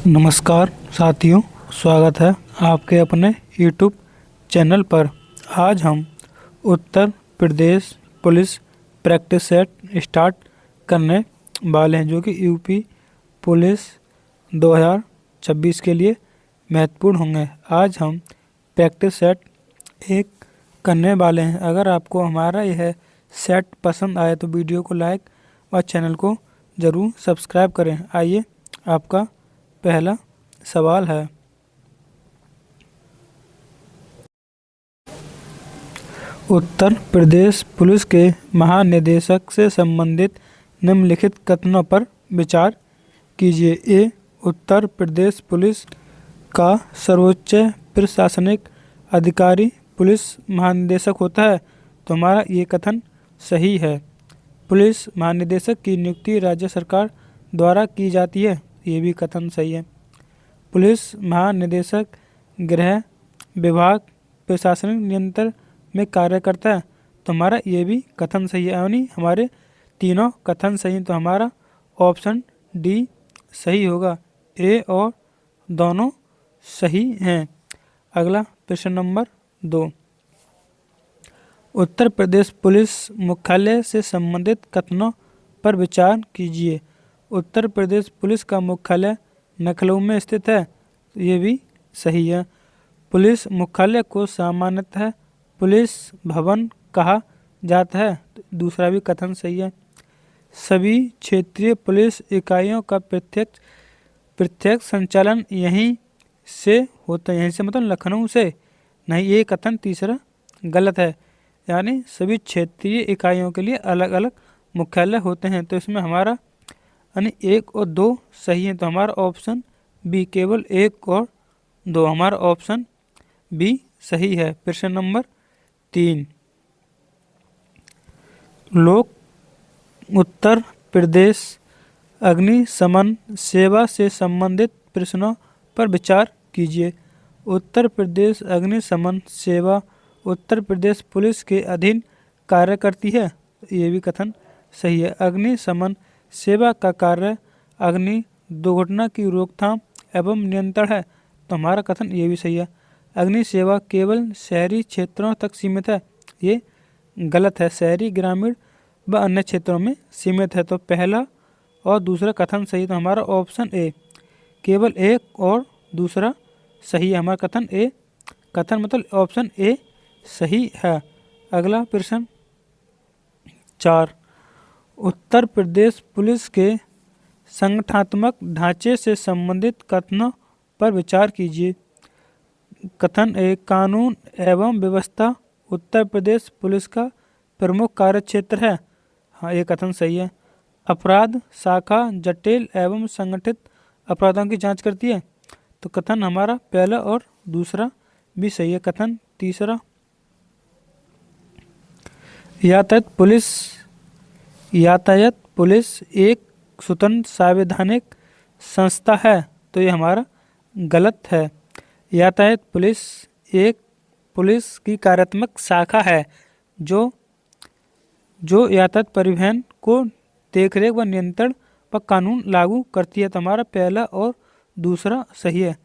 नमस्कार साथियों, स्वागत है आपके अपने YouTube चैनल पर। आज हम Uttar Pradesh police practice set start करने वाले हैं, जो कि यूपी पुलिस 2026 के लिए महत्वपूर्ण होंगे। आज हम प्रैक्टिस सेट एक करने वाले हैं। अगर आपको हमारा यह सेट पसंद आए तो वीडियो को लाइक और चैनल को ज़रूर सब्सक्राइब करें। आइए, आपका पहला सवाल है, उत्तर प्रदेश पुलिस के महानिदेशक से संबंधित निम्नलिखित कथनों पर विचार कीजिए। ए, उत्तर प्रदेश पुलिस का सर्वोच्च प्रशासनिक अधिकारी पुलिस महानिदेशक होता है। तो हमारा ये कथन सही है। पुलिस महानिदेशक की नियुक्ति राज्य सरकार द्वारा की जाती है। ये भी कथन सही है। पुलिस महानिदेशक गृह विभाग प्रशासनिक नियंत्रण में कार्य करता है। तो हमारा ये भी कथन सही है। यानी हमारे तीनों कथन सही हैं। तो हमारा ऑप्शन डी सही होगा। ए और दोनों सही हैं। अगला प्रश्न नंबर 2, उत्तर प्रदेश पुलिस मुख्यालय से संबंधित कथनों पर विचार कीजिए। उत्तर प्रदेश पुलिस का मुख्यालय लखनऊ में स्थित है। ये भी सही है। पुलिस मुख्यालय को सामान्यतः पुलिस भवन कहा जाता है। दूसरा भी कथन सही है। सभी क्षेत्रीय पुलिस इकाइयों का प्रत्यक्ष संचालन यहीं से होता है। यहीं से मतलब लखनऊ से नहीं। ये कथन तीसरा गलत है। यानी सभी क्षेत्रीय इकाइयों के लिए अलग अलग मुख्यालय होते हैं। तो इसमें हमारा यानी 1 और 2 सही है। तो हमारा ऑप्शन बी केवल 1 और 2, हमारा ऑप्शन बी सही है। प्रश्न नंबर 3, लोक उत्तर प्रदेश अग्निशमन सेवा से संबंधित प्रश्नों पर विचार कीजिए। उत्तर प्रदेश अग्निशमन सेवा उत्तर प्रदेश पुलिस के अधीन कार्य करती है। ये भी कथन सही है। अग्निशमन सेवा का कार्य अग्नि दुर्घटना की रोकथाम एवं नियंत्रण है। तो हमारा कथन ये भी सही है। अग्नि सेवा केवल शहरी क्षेत्रों तक सीमित है। ये गलत है। शहरी, ग्रामीण व अन्य क्षेत्रों में सीमित है। तो पहला और दूसरा कथन सही। तो हमारा ऑप्शन ए केवल 1 और दूसरा सही है। हमारा कथन ए, कथन मतलब ऑप्शन ए सही है। अगला प्रश्न 4, उत्तर प्रदेश पुलिस के संगठनात्मक ढांचे से संबंधित कथनों पर विचार कीजिए। कथन ए, कानून एवं व्यवस्था उत्तर प्रदेश पुलिस का प्रमुख कार्यक्षेत्र है। हाँ, ये कथन सही है। अपराध शाखा जटिल एवं संगठित अपराधों की जांच करती है। तो कथन हमारा पहला और दूसरा भी सही है। कथन तीसरा, यातायात पुलिस एक स्वतंत्र संवैधानिक संस्था है। तो ये हमारा गलत है। यातायात पुलिस एक पुलिस की कार्यात्मक शाखा है जो यातायात परिवहन को देखरेख व नियंत्रण पर कानून लागू करती है। तो हमारा पहला और दूसरा सही है।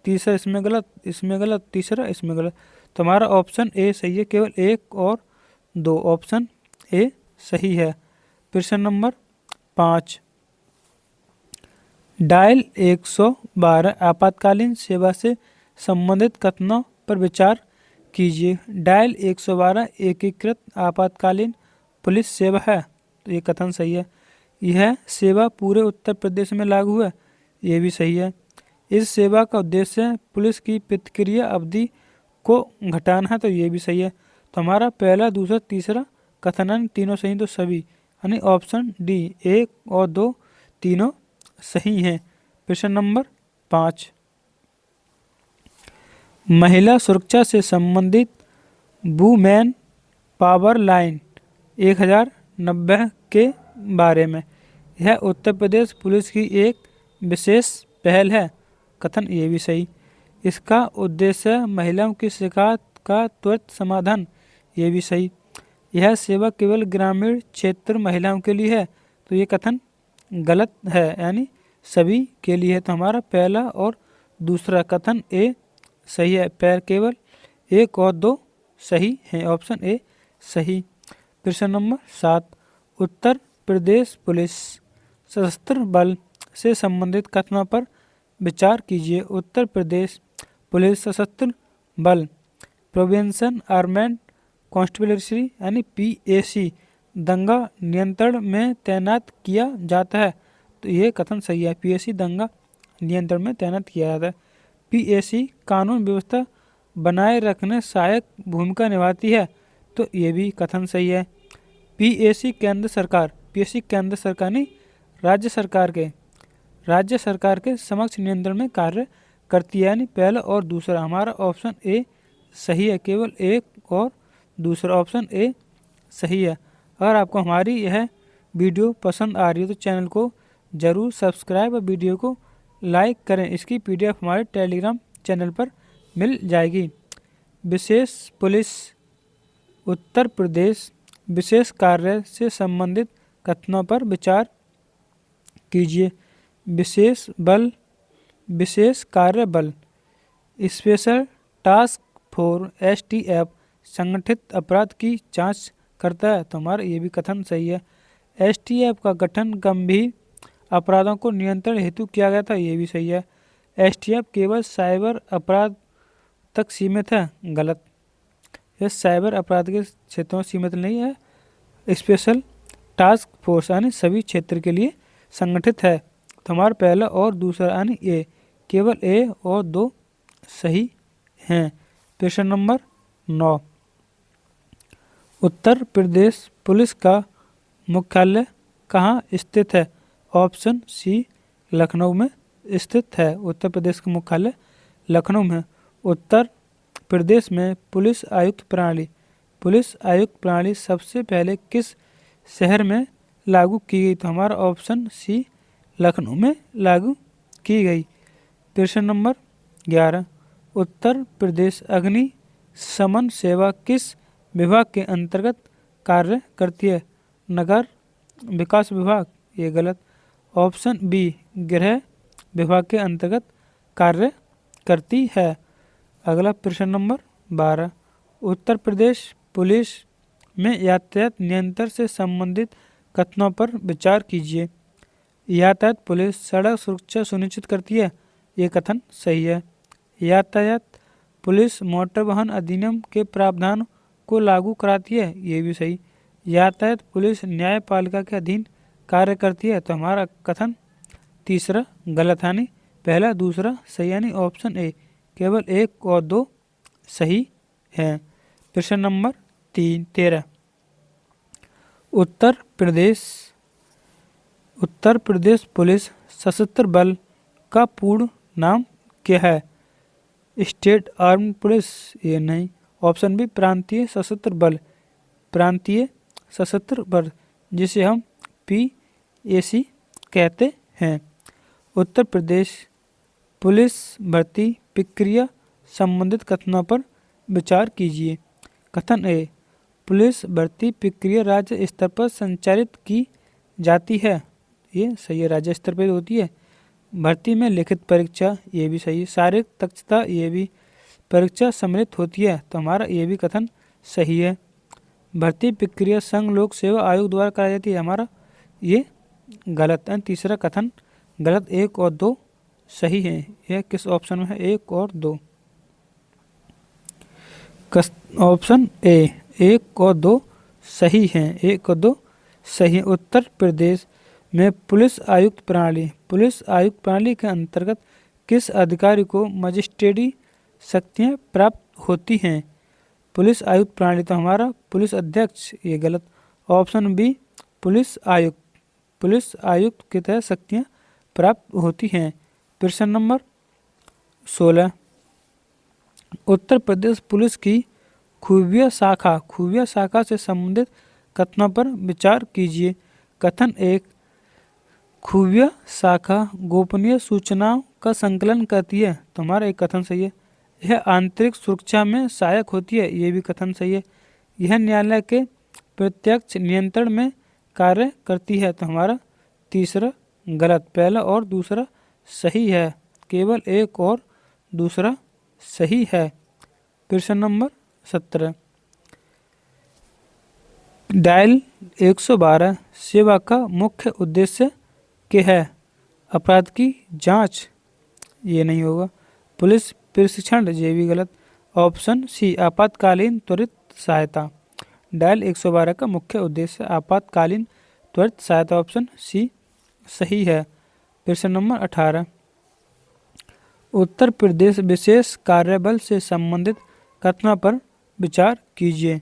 तीसरा इसमें गलत, इसमें गलत, तीसरा इसमें गलत। तो हमारा ऑप्शन ए सही है। केवल 1 और 2, ऑप्शन ए सही है। प्रश्न नंबर 5, डायल 112 आपातकालीन सेवा से संबंधित कथनों पर विचार कीजिए। डायल 112 एकीकृत आपातकालीन पुलिस सेवा है। तो ये कथन सही है। यह सेवा पूरे उत्तर प्रदेश में लागू है। ये भी सही है। इस सेवा का उद्देश्य पुलिस की प्रतिक्रिया अवधि को घटाना है। तो ये भी सही है। तो हमारा पहला, दूसरा, तीसरा कथन तीनों सही। तो सभी यानी ऑप्शन डी 1 और 2 तीनों सही हैं। प्रश्न नंबर 5, महिला सुरक्षा से संबंधित वुमेन पावर लाइन 1090 के बारे में। यह उत्तर प्रदेश पुलिस की एक विशेष पहल है। कथन ये भी सही। इसका उद्देश्य महिलाओं की शिकायत का त्वरित समाधान। ये भी सही। यह सेवा केवल ग्रामीण क्षेत्र महिलाओं के लिए है। तो ये कथन गलत है। यानी सभी के लिए है। तो हमारा पहला और दूसरा कथन ए सही है। केवल 1 और 2 सही हैं। ऑप्शन ए सही। प्रश्न नंबर 7, उत्तर प्रदेश पुलिस सशस्त्र बल से संबंधित कथनों पर विचार कीजिए। उत्तर प्रदेश पुलिस सशस्त्र बल प्रोविंशियल आर्मेड कॉन्स्टेबलरी यानी PAC दंगा नियंत्रण में तैनात किया जाता है। तो ये कथन सही है। PAC दंगा नियंत्रण में तैनात किया जाता है। PAC कानून व्यवस्था बनाए रखने सहायक भूमिका निभाती है। तो ये भी कथन सही है। PAC केंद्र सरकार नहीं, राज्य सरकार के समक्ष नियंत्रण में कार्य करती है। यानी पहला और दूसरा हमारा ऑप्शन ए सही है। केवल 1 और दूसरा ऑप्शन ए सही है। अगर आपको हमारी यह वीडियो पसंद आ रही है तो चैनल को ज़रूर सब्सक्राइब और वीडियो को लाइक करें। इसकी PDF हमारे टेलीग्राम चैनल पर मिल जाएगी। विशेष पुलिस उत्तर प्रदेश विशेष कार्य से संबंधित कथनों पर विचार कीजिए। विशेष कार्य बल स्पेशल टास्क फोर्स STF संगठित अपराध की जांच करता है। तो हमारा ये भी कथन सही है। STF का गठन गंभीर अपराधों को नियंत्रण हेतु किया गया था। ये भी सही है। STF केवल साइबर अपराध तक सीमित है। गलत। यह साइबर अपराध के क्षेत्रों में सीमित नहीं है। स्पेशल टास्क फोर्स यानी सभी क्षेत्र के लिए संगठित है। तो हमारा पहला और दूसरा यानी ए केवल ए और 2 सही हैं। प्रश्न नंबर 9, उत्तर प्रदेश पुलिस का मुख्यालय कहाँ स्थित है? ऑप्शन सी लखनऊ में स्थित है। उत्तर प्रदेश का मुख्यालय लखनऊ में। उत्तर प्रदेश में पुलिस आयुक्त प्रणाली सबसे पहले किस शहर में लागू की गई? तो हमारा ऑप्शन सी लखनऊ में लागू की गई। प्रश्न नंबर 11, उत्तर प्रदेश अग्निशमन सेवा किस विभाग के अंतर्गत कार्य करती है? नगर विकास विभाग। ये गलत। ऑप्शन बी गृह विभाग के अंतर्गत कार्य करती है। अगला प्रश्न नंबर 12, उत्तर प्रदेश पुलिस में यातायात नियंत्रण से संबंधित कथनों पर विचार कीजिए। यातायात पुलिस सड़क सुरक्षा सुनिश्चित करती है। ये कथन सही है। यातायात पुलिस मोटर वाहन अधिनियम के प्रावधान को लागू कराती है। ये भी सही। यातायात पुलिस न्यायपालिका के अधीन कार्य करती है। तो हमारा कथन तीसरा गलत यानी पहला दूसरा सही यानी ऑप्शन ए केवल 1 और 2 सही हैं। प्रश्न नंबर 13, उत्तर प्रदेश पुलिस सशस्त्र बल का पूर्ण नाम क्या है? State armed police. ये नहीं। ऑप्शन बी प्रांतीय सशस्त्र बल जिसे हम PAC कहते हैं। उत्तर प्रदेश पुलिस भर्ती प्रक्रिया संबंधित कथनों पर विचार कीजिए। कथन ए पुलिस भर्ती प्रक्रिया राज्य स्तर पर संचालित की जाती है। ये सही है। राज्य स्तर पर होती है। भर्ती में लिखित परीक्षा। ये भी सही। शारीरिक दक्षता। ये भी परीक्षा सम्मिलित होती है। तो हमारा ये भी कथन सही है। भर्ती प्रक्रिया संघ लोक सेवा आयोग द्वारा कराई जाती है। हमारा ये गलत है। तीसरा कथन गलत। 1 और 2 सही है। यह किस ऑप्शन में है? 1 और 2। ऑप्शन ए 1 और 2 सही हैं। 1 और 2 सही। उत्तर प्रदेश में पुलिस आयुक्त प्रणाली के अंतर्गत किस अधिकारी को मजिस्ट्रेटी शक्तियाँ प्राप्त होती हैं? पुलिस आयुक्त प्रणाली। तो हमारा पुलिस अध्यक्ष। ये गलत। ऑप्शन बी पुलिस आयुक्त के तहत शक्तियाँ प्राप्त होती हैं। प्रश्न नंबर 16, उत्तर प्रदेश पुलिस की खुफिया शाखा से संबंधित कथनों पर विचार कीजिए। कथन 1, खुफिया शाखा गोपनीय सूचनाओं का संकलन करती है। तो हमारा एक कथन सही है। यह आंतरिक सुरक्षा में सहायक होती है। ये भी कथन सही है। यह न्यायालय के प्रत्यक्ष नियंत्रण में कार्य करती है। तो हमारा तीसरा गलत, पहला और दूसरा सही है, केवल एक और दूसरा सही है। प्रश्न नंबर 17, डायल 112 सेवा का मुख्य उद्देश्य क्या है? अपराध की जांच, ये नहीं होगा। पुलिस प्रशिक्षण, ये भी गलत। ऑप्शन सी आपातकालीन त्वरित सहायता। डायल 112 का मुख्य उद्देश्य आपातकालीन त्वरित सहायता, ऑप्शन सी सही है। प्रश्न नंबर 18, उत्तर प्रदेश विशेष कार्यबल से संबंधित कथनों पर विचार कीजिए।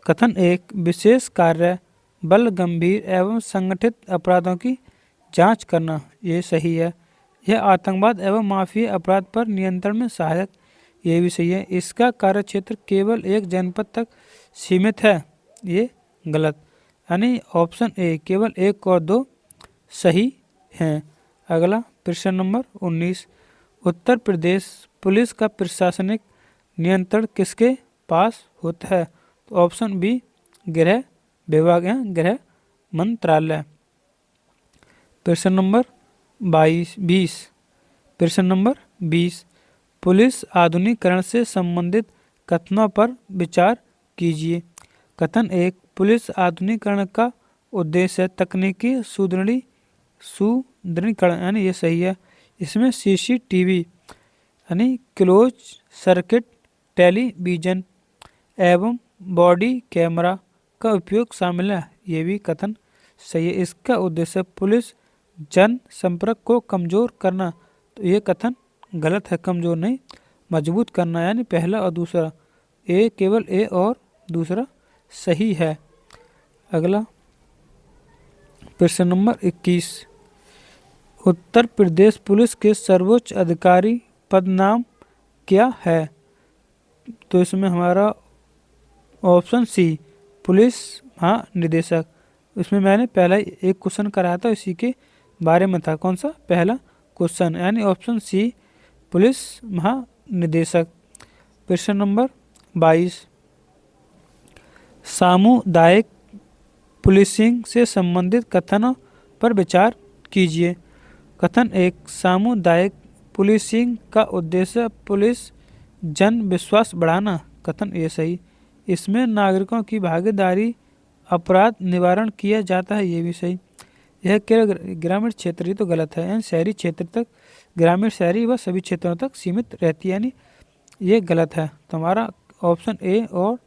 कथन 1, विशेष कार्य बल गंभीर एवं संगठित अपराधों की जांच करना, ये सही है। यह आतंकवाद एवं माफिया अपराध पर नियंत्रण में सहायक, ये भी सही है। इसका कार्यक्षेत्र केवल एक जनपद तक सीमित है, ये गलत। यानी ऑप्शन ए केवल 1 और 2 सही हैं। अगला प्रश्न नंबर 19, उत्तर प्रदेश पुलिस का प्रशासनिक नियंत्रण किसके पास होता है? तो ऑप्शन बी गृह विभाग या गृह मंत्रालय। प्रश्न नंबर 20, प्रश्न नंबर 20, पुलिस आधुनिकीकरण से संबंधित कथनों पर विचार कीजिए। कथन 1, पुलिस आधुनिकीकरण का उद्देश्य तकनीकी सुदृढ़ीकरण, यानी ये सही है। इसमें सीसीटीवी यानी क्लोज सर्किट टेलीविजन एवं बॉडी कैमरा का उपयोग शामिल है, ये भी कथन सही है। इसका उद्देश्य पुलिस जन संपर्क को कमजोर करना, तो ये कथन गलत है, कमजोर नहीं मजबूत करना, यानी पहला और दूसरा ए केवल ए और दूसरा सही है। अगला प्रश्न नंबर 21, उत्तर प्रदेश पुलिस के सर्वोच्च अधिकारी पद नाम क्या है? तो इसमें हमारा ऑप्शन सी पुलिस महानिदेशक। इसमें मैंने पहला एक क्वेश्चन कराया था, इसी के बारे में था। कौन सा? पहला क्वेश्चन, यानी ऑप्शन सी पुलिस महानिदेशक। प्रश्न नंबर 22, सामुदायिक पुलिसिंग से संबंधित कथनों पर विचार कीजिए। कथन 1, सामुदायिक पुलिसिंग का उद्देश्य पुलिस जन विश्वास बढ़ाना, कथन ये सही। इसमें नागरिकों की भागीदारी अपराध निवारण किया जाता है, ये भी सही। यह केवल ग्रामीण क्षेत्र ही तो गलत है, यानी शहरी क्षेत्र तक, ग्रामीण शहरी व सभी क्षेत्रों तक सीमित रहती है, यानी ये गलत है। तो हमारा ऑप्शन ए और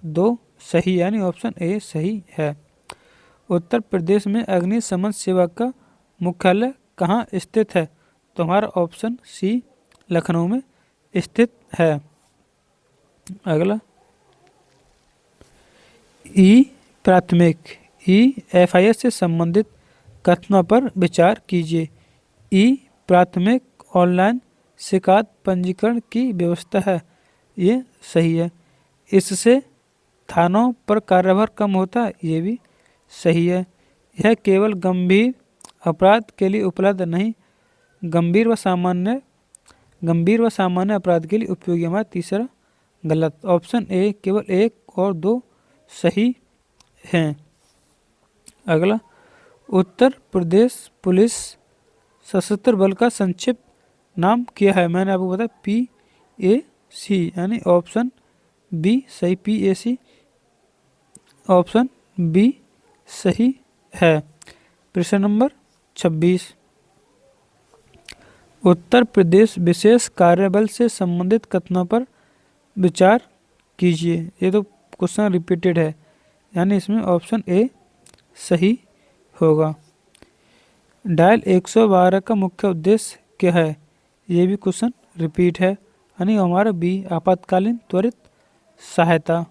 2 सही, यानी ऑप्शन ए सही है। उत्तर प्रदेश में अग्निशमन सेवा का मुख्यालय कहाँ स्थित है? तो हमारा ऑप्शन सी लखनऊ में स्थित है। अगला ई प्राथमिक FIS से संबंधित कथनों पर विचार कीजिए। ई प्राथमिक ऑनलाइन शिकायत पंजीकरण की व्यवस्था है, ये सही है। इससे थानों पर कार्यभार कम होता है, ये भी सही है। यह केवल गंभीर अपराध के लिए उपलब्ध नहीं, गंभीर व सामान्य अपराध के लिए उपयोगी। हमारा तीसरा गलत। ऑप्शन ए केवल 1 और 2 सही हैं। अगला उत्तर प्रदेश पुलिस सशस्त्र बल का संक्षिप्त नाम क्या है? मैंने आपको बताया PAC, यानी ऑप्शन बी सही, PAC ऑप्शन बी सही है। प्रश्न नंबर 26, उत्तर प्रदेश विशेष कार्यबल से संबंधित कथनों पर विचार कीजिए। ये तो क्वेश्चन रिपीटेड है, यानी इसमें ऑप्शन ए सही होगा। डायल 112 का मुख्य उद्देश्य क्या है? ये भी क्वेश्चन रिपीट है, यानी हमारा बी आपातकालीन त्वरित सहायता।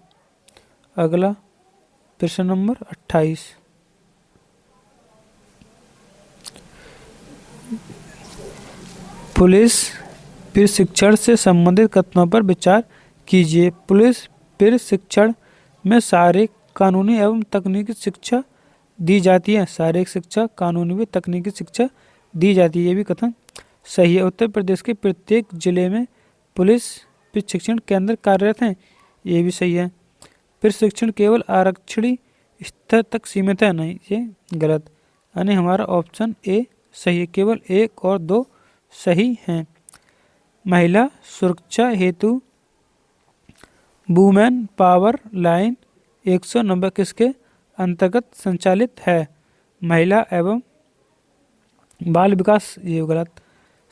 अगला प्रश्न नंबर 28, पुलिस प्रशिक्षण से संबंधित कथनों पर विचार कीजिए। पुलिस प्रशिक्षण में शारीरिक, कानूनी एवं तकनीकी शिक्षा दी जाती है। शारीरिक शिक्षा, कानूनी व तकनीकी शिक्षा दी जाती है, ये भी कथन सही है। उत्तर प्रदेश के प्रत्येक जिले में पुलिस प्रशिक्षण केंद्र कार्यरत हैं, ये भी सही है। प्रशिक्षण केवल आरक्षणी स्तर तक सीमित है, नहीं, ये गलत। यानी हमारा ऑप्शन ए सही है, केवल 1 और 2 सही हैं। महिला सुरक्षा हेतु वुमेन पावर लाइन 190 किसके अंतर्गत संचालित है? महिला एवं बाल विकास, ये गलत।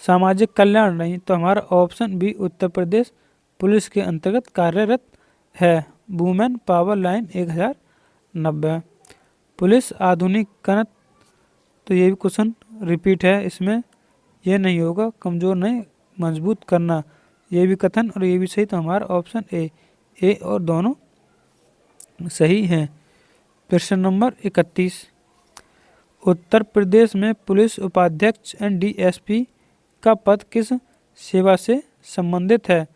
सामाजिक कल्याण नहीं, तो हमारा option B Uttar Pradesh police के अंतर्गत कार्यरत है। Women power line 1090। पुलिस आधुनिकीकरण, तो ये भी क्वेश्चन रिपीट है, इसमें ये नहीं होगा, कमज़ोर नहीं मजबूत करना, ये भी कथन और ये भी सही, तो हमारा ऑप्शन ए और दोनों सही हैं। प्रश्न नंबर 31, उत्तर प्रदेश में पुलिस उपाध्यक्ष डीएसपी का पद किस सेवा से संबंधित है?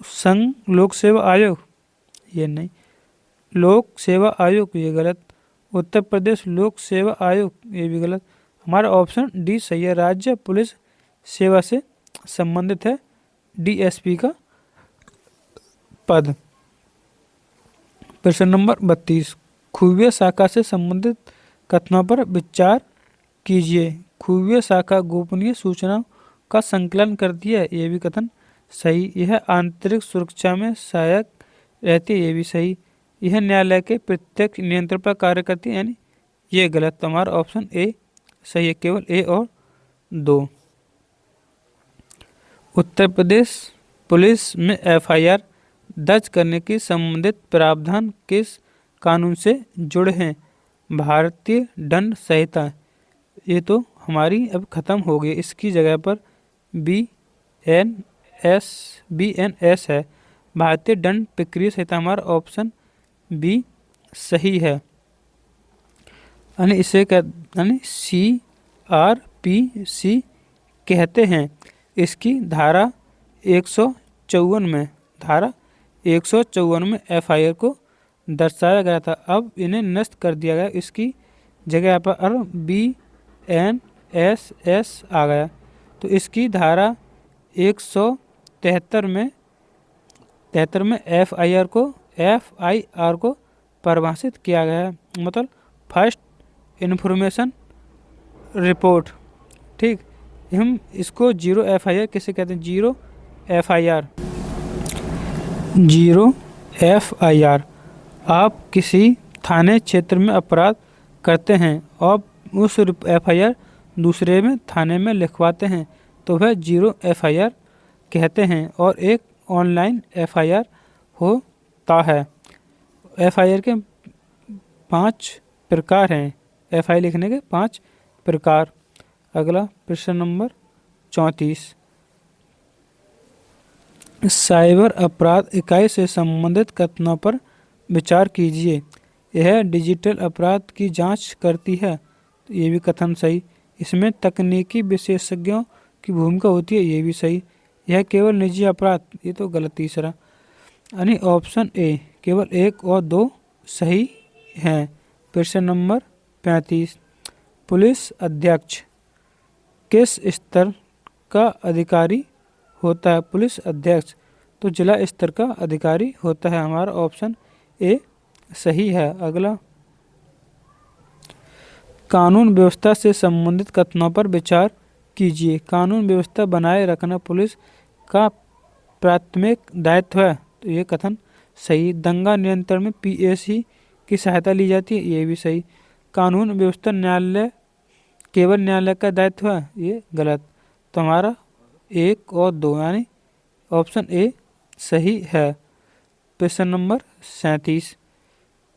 संघ लोक सेवा आयोग, ये नहीं। लोक सेवा आयोग, ये गलत। उत्तर प्रदेश लोक सेवा आयोग, ये भी गलत। हमारा ऑप्शन डी सही है, राज्य पुलिस सेवा से संबंधित है डीएसपी का पद। प्रश्न नंबर 32, खुफिया शाखा से संबंधित कथनों पर विचार कीजिए। खुफिया शाखा गोपनीय सूचनाओं का संकलन करती है, ये भी कथन सही। यह आंतरिक सुरक्षा में सहायक रहती है, ये भी सही। यह न्यायालय के प्रत्यक्ष नियंत्रण पर कार्य करती है, यानी ये गलत। तो हमारा ऑप्शन ए सही है, केवल ए और 2। उत्तर प्रदेश पुलिस में एफआईआर दर्ज करने की संबंधित प्रावधान किस कानून से जुड़े हैं? भारतीय दंड संहिता, ये तो हमारी अब खत्म हो गई, इसकी जगह पर BNS है, भारतीय दंड प्रक्रिया संहिता। हमारा ऑप्शन बी सही है, यानी इसे यानी CRPC कहते हैं। इसकी धारा 154 में एफआईआर को दर्शाया गया था, अब इन्हें नष्ट कर दिया गया, इसकी जगह पर BNSS आ गया। तो इसकी धारा 173 में एफआईआर को परिभाषित किया गया है, मतलब फर्स्ट इन्फॉर्मेशन रिपोर्ट। ठीक, हम इसको 0 एफआईआर किसे कहते हैं? 0 एफआईआर। आप किसी थाने क्षेत्र में अपराध करते हैं और उस एफआईआर दूसरे में थाने में लिखवाते हैं, तो वह 0 एफआईआर कहते हैं, और एक ऑनलाइन एफआईआर होता है। एफआईआर के 5 प्रकार हैं, एफआईआर लिखने के 5 प्रकार। अगला प्रश्न नंबर 34, साइबर अपराध इकाई से संबंधित कथनों पर विचार कीजिए। यह डिजिटल अपराध की जांच करती है, तो ये भी कथन सही। इसमें तकनीकी विशेषज्ञों की भूमिका होती है, ये भी सही। यह केवल निजी अपराध, ये तो गलत। तीसरा, यानी ऑप्शन ए केवल 1 और 2 सही हैं। प्रश्न नंबर 35, पुलिस अध्यक्ष किस स्तर का अधिकारी होता है? पुलिस अध्यक्ष तो जिला स्तर का अधिकारी होता है, हमारा ऑप्शन ए सही है। अगला, कानून व्यवस्था से संबंधित कथनों पर विचार कीजिए। कानून व्यवस्था बनाए रखना पुलिस का प्राथमिक दायित्व है, तो ये कथन सही। दंगा नियंत्रण में पीएसी की सहायता ली जाती है, ये भी सही। कानून व्यवस्था केवल न्यायालय का दायित्व है, ये गलत। तो हमारा 1 और 2 यानी ऑप्शन ए सही है। प्रश्न नंबर 37,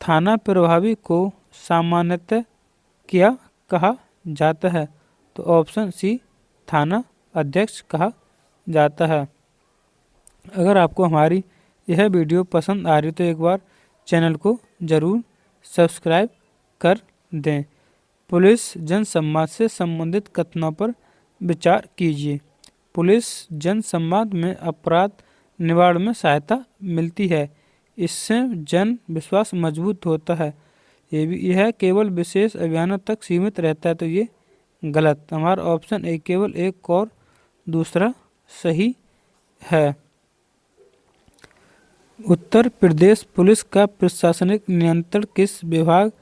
थाना प्रभारी को सामान्यतः क्या कहा जाता है? तो ऑप्शन सी थाना अध्यक्ष कहा जाता है। अगर आपको हमारी यह वीडियो पसंद आ रही तो एक बार चैनल को ज़रूर सब्सक्राइब कर दें। पुलिस जनसंवाद से संबंधित कथनों पर विचार कीजिए। पुलिस जनसंवाद में अपराध निवारण में सहायता मिलती है, इससे जन विश्वास मजबूत होता है। यह केवल विशेष अभियानों तक सीमित रहता है, तो ये गलत। हमारा ऑप्शन ए केवल 1 और दूसरा सही है। उत्तर प्रदेश पुलिस का प्रशासनिक नियंत्रण किस विभाग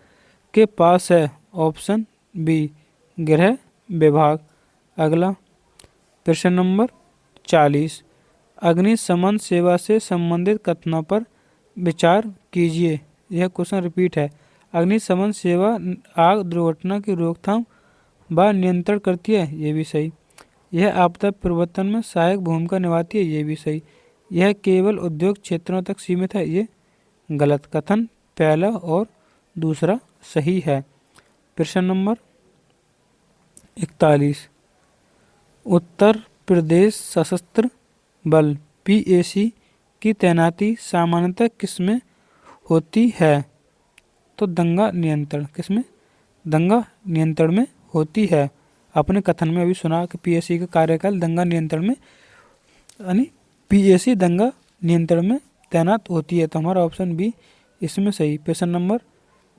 के पास है? ऑप्शन बी गृह विभाग। अगला प्रश्न नंबर 40, अग्निशमन सेवा से संबंधित कथनों पर विचार कीजिए। यह क्वेश्चन रिपीट है। अग्निशमन सेवा आग दुर्घटना की रोकथाम व नियंत्रण करती है, ये भी सही। यह आपदा प्रबंधन में सहायक भूमिका निभाती है, ये भी सही। यह केवल उद्योग क्षेत्रों तक सीमित है, ये गलत। कथन पहला और दूसरा सही है। प्रश्न नंबर 41, उत्तर प्रदेश सशस्त्र बल PAC की तैनाती सामान्यतः किसमें होती है? तो दंगा नियंत्रण, किसमें? दंगा नियंत्रण में होती है। अपने कथन में अभी सुना कि PAC का कार्यकाल दंगा नियंत्रण में, यानी PAC दंगा नियंत्रण में तैनात होती है, तो हमारा ऑप्शन बी इसमें सही। प्रश्न नंबर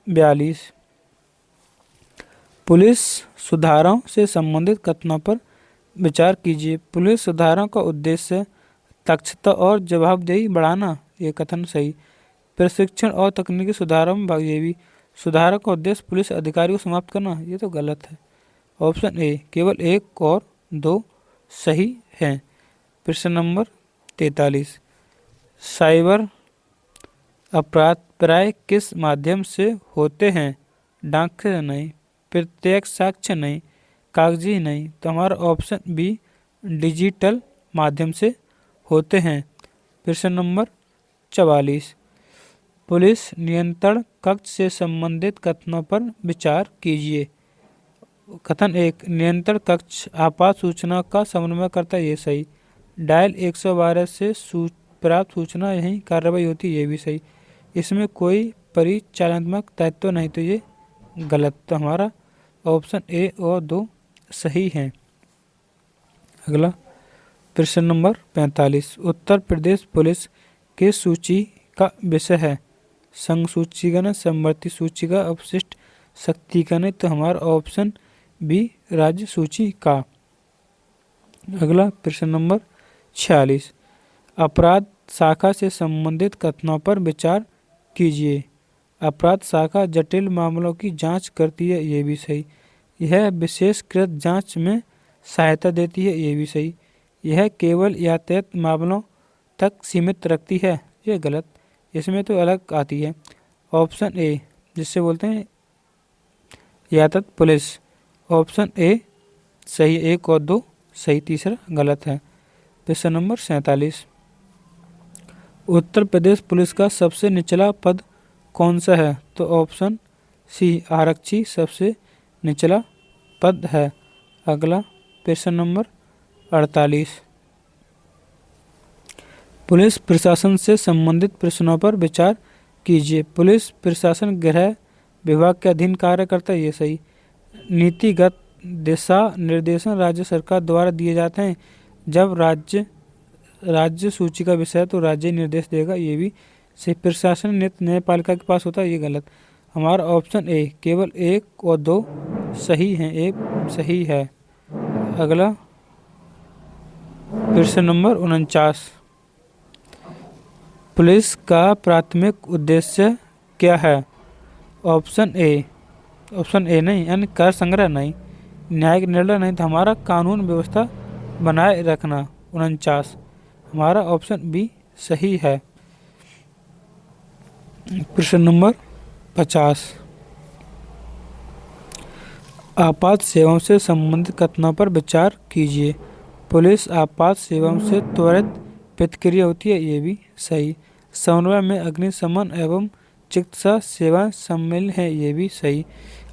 42, पुलिस सुधारों से संबंधित कथनों पर विचार कीजिए। पुलिस सुधारों का उद्देश्य दक्षता और जवाबदेही बढ़ाना, ये कथन सही। प्रशिक्षण और तकनीकी सुधारों में भाग, ये भी। सुधारों का उद्देश्य पुलिस अधिकारी को समाप्त करना, ये तो गलत है। ऑप्शन ए केवल 1 और 2 सही हैं। प्रश्न नंबर 43, साइबर अपराध प्राय किस माध्यम से होते हैं? डाक से नहीं, प्रत्यक्ष साक्ष्य नहीं, कागजी नहीं, तो हमारा ऑप्शन बी डिजिटल माध्यम से होते हैं। प्रश्न नंबर 44, पुलिस नियंत्रण कक्ष से संबंधित कथनों पर विचार कीजिए। कथन 1, नियंत्रण कक्ष आपात सूचना का समन्वय करता है, ये सही। डायल 112 से प्राप्त सूचना यही कार्रवाई होती है, ये भी सही। इसमें कोई परिचालनात्मक दायित्व नहीं, तो ये गलत। तो हमारा ऑप्शन ए और 2 सही हैं। अगला प्रश्न नंबर 45, उत्तर प्रदेश पुलिस किस सूची का विषय है? संघ सूचीकरण, समवर्ती सूचीका, अवशिष्ट शक्तिकरण, तो हमारा ऑप्शन बी राज्य सूची का। अगला प्रश्न नंबर 46, अपराध शाखा से संबंधित कथनों पर विचार कीजिए। अपराध शाखा जटिल मामलों की जांच करती है, ये भी सही। यह विशेषकृत जांच में सहायता देती है, ये भी सही। यह केवल यातायात मामलों तक सीमित रखती है, ये गलत। इसमें तो अलग आती है। ऑप्शन ए जिससे बोलते हैं यातायात पुलिस, ऑप्शन ए सही। 1 और 2 सही, तीसरा गलत है। प्रश्न नंबर 47, उत्तर प्रदेश पुलिस का सबसे निचला पद कौन सा है? तो ऑप्शन सी आरक्षी सबसे निचला पद है। अगला प्रश्न नंबर 48, पुलिस प्रशासन से संबंधित प्रश्नों पर विचार कीजिए। पुलिस प्रशासन गृह विभाग के अधीन कार्य करता है, ये सही। नीतिगत दिशा निर्देशन राज्य सरकार द्वारा दिए जाते हैं। जब राज्य सूची का विषय है तो राज्य निर्देश देगा, ये भी सही। प्रशासन न्यायपालिका के पास होता है, ये गलत। हमारा ऑप्शन ए केवल 1 और 2 सही हैं, 1 सही है। अगला प्रश्न नंबर 49, पुलिस का प्राथमिक उद्देश्य क्या है? ऑप्शन ए नहीं, यानी कर संग्रह नहीं, न्यायिक निर्णय नहीं, तो हमारा कानून व्यवस्था बनाए रखना। 49 हमारा ऑप्शन बी सही है। प्रश्न नंबर 50, आपात सेवाओं से संबंधित कथनों पर विचार कीजिए। पुलिस आपात सेवाओं से त्वरित प्रतिक्रिया होती है, ये भी सही। समन्वय में अग्निशमन एवं चिकित्सा सेवाएं शामिल हैं, ये भी सही।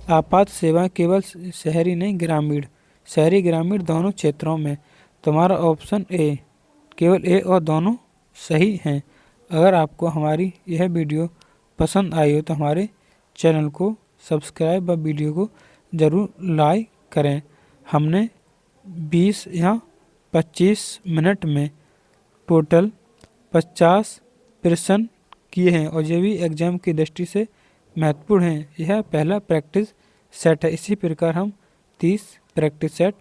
आपात सेवाएं केवल शहरी नहीं, शहरी ग्रामीण दोनों क्षेत्रों में। तुम्हारा ऑप्शन ए केवल ए और दोनों सही हैं। अगर आपको हमारी यह वीडियो पसंद आई हो तो हमारे चैनल को सब्सक्राइब व वीडियो को ज़रूर लाइक करें। हमने 20 या 25 मिनट में टोटल 50 प्रश्न किए हैं और ये भी एग्जाम की दृष्टि से महत्वपूर्ण हैं। यह पहला प्रैक्टिस सेट है, इसी प्रकार हम 30 प्रैक्टिस सेट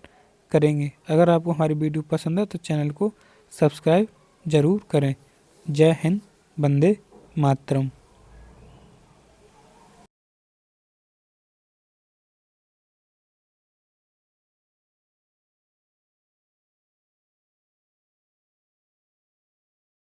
करेंगे। अगर आपको हमारी वीडियो पसंद है तो चैनल को सब्सक्राइब ज़रूर करें। जय हिंद, वंदे मातरम।